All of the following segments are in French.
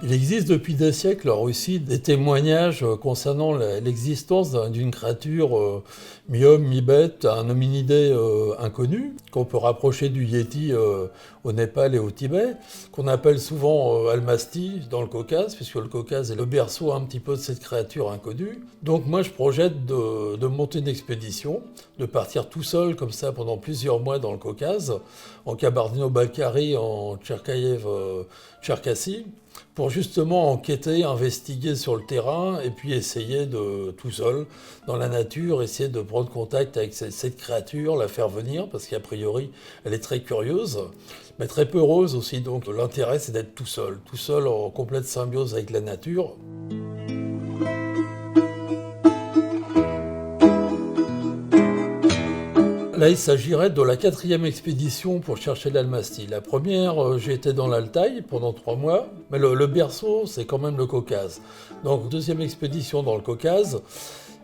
Il existe depuis des siècles en Russie des témoignages concernant l'existence d'une créature mi-homme, mi-bête, un hominidé inconnu, qu'on peut rapprocher du Yéti au Népal et au Tibet, qu'on appelle souvent Almasty dans le Caucase, puisque le Caucase est le berceau un petit peu de cette créature inconnue. Donc moi je projette de monter une expédition, de partir tout seul comme ça pendant plusieurs mois dans le Caucase, en Kabardino-Balkarie, en Tcherkassy, pour justement enquêter, investiguer sur le terrain et puis essayer de, tout seul, dans la nature, essayer de prendre contact avec cette créature, la faire venir, parce qu'a priori, elle est très curieuse, mais très peureuse aussi. Donc l'intérêt, c'est d'être tout seul en complète symbiose avec la nature. Là, il s'agirait de la 4e expédition pour chercher l'Almasty. La première, j'ai été dans l'Altaï pendant 3 mois, mais le berceau, c'est quand même le Caucase. Donc, 2e expédition dans le Caucase.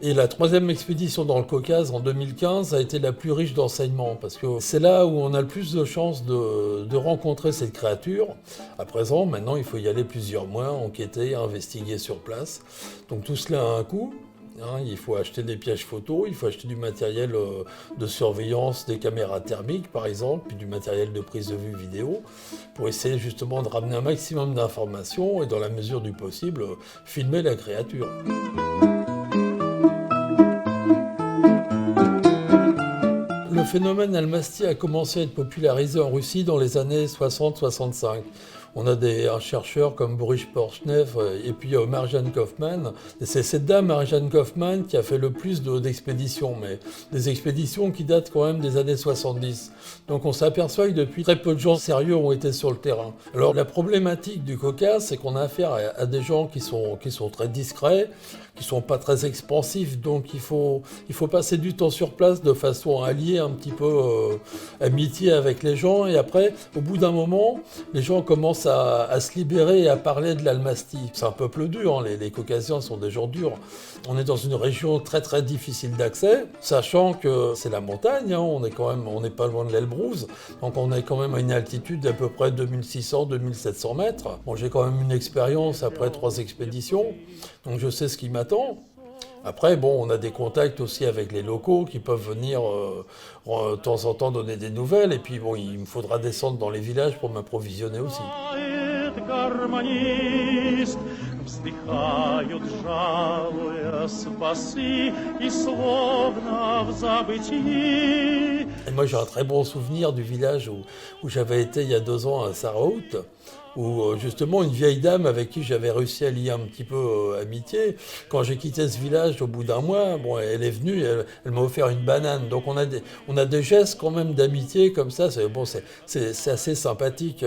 Et la 3e expédition dans le Caucase, en 2015, a été la plus riche d'enseignements, parce que c'est là où on a le plus de chances de rencontrer cette créature. À présent, maintenant, il faut y aller plusieurs mois, enquêter, investiguer sur place. Donc tout cela a un coût. Il faut acheter des pièges photos, il faut acheter du matériel de surveillance, des caméras thermiques par exemple, puis du matériel de prise de vue vidéo, pour essayer justement de ramener un maximum d'informations et dans la mesure du possible, filmer la créature. Le phénomène Almasty a commencé à être popularisé en Russie dans les années 60-65. On a un chercheur comme Boris Porchnev et puis Marjane Kaufman. C'est cette dame, Marjane Kaufman, qui a fait le plus d'expéditions, mais des expéditions qui datent quand même des années 70. Donc on s'aperçoit que depuis, très peu de gens sérieux ont été sur le terrain. Alors la problématique du Caucase, c'est qu'on a affaire à des gens qui sont très discrets, qui sont pas très expansifs, donc il faut passer du temps sur place de façon à lier un petit peu amitié avec les gens, et après, au bout d'un moment, les gens commencent à se libérer et à parler de l'Almasty. C'est un peuple dur, les Caucasiens sont des gens durs. On est dans une région très très difficile d'accès, sachant que c'est la montagne, on n'est pas loin de l'Elbrouz, donc on est quand même à une altitude d'à peu près 2600-2700 mètres. Bon, j'ai quand même une expérience après 3 expéditions, donc je sais ce qui m'attend. Après, bon, on a des contacts aussi avec les locaux qui peuvent venir de temps en temps donner des nouvelles. Et puis, bon, il me faudra descendre dans les villages pour m'approvisionner aussi. Et moi, j'ai un très bon souvenir du village où j'avais été il y a 2 ans à Saraout, où justement une vieille dame avec qui j'avais réussi à lier un petit peu amitié, quand j'ai quitté ce village au bout d'un mois, bon, elle est venue, elle m'a offert une banane. Donc on a des gestes quand même d'amitié comme ça, c'est assez sympathique.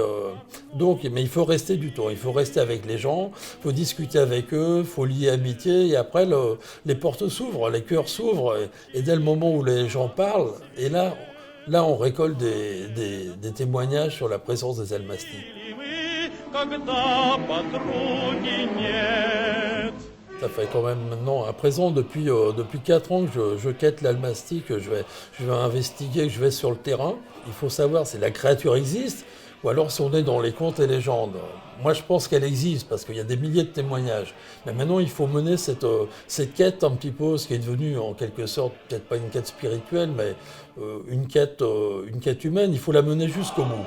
Donc, mais il faut rester du temps, il faut rester avec les gens, il faut discuter avec eux, il faut lier amitié, et après les portes s'ouvrent, les cœurs s'ouvrent, et dès le moment où les gens parlent, et là on récolte des témoignages sur la présence des Almasty. Ça fait quand même maintenant, à présent, depuis 4 ans que je quête l'Almasty, que je vais investiguer, que je vais sur le terrain. Il faut savoir si la créature existe, ou alors si on est dans les contes et légendes. Moi, je pense qu'elle existe, parce qu'il y a des milliers de témoignages. Mais maintenant, il faut mener cette quête un petit peu, ce qui est devenu en quelque sorte, peut-être pas une quête spirituelle, mais une quête humaine. Il faut la mener jusqu'au bout.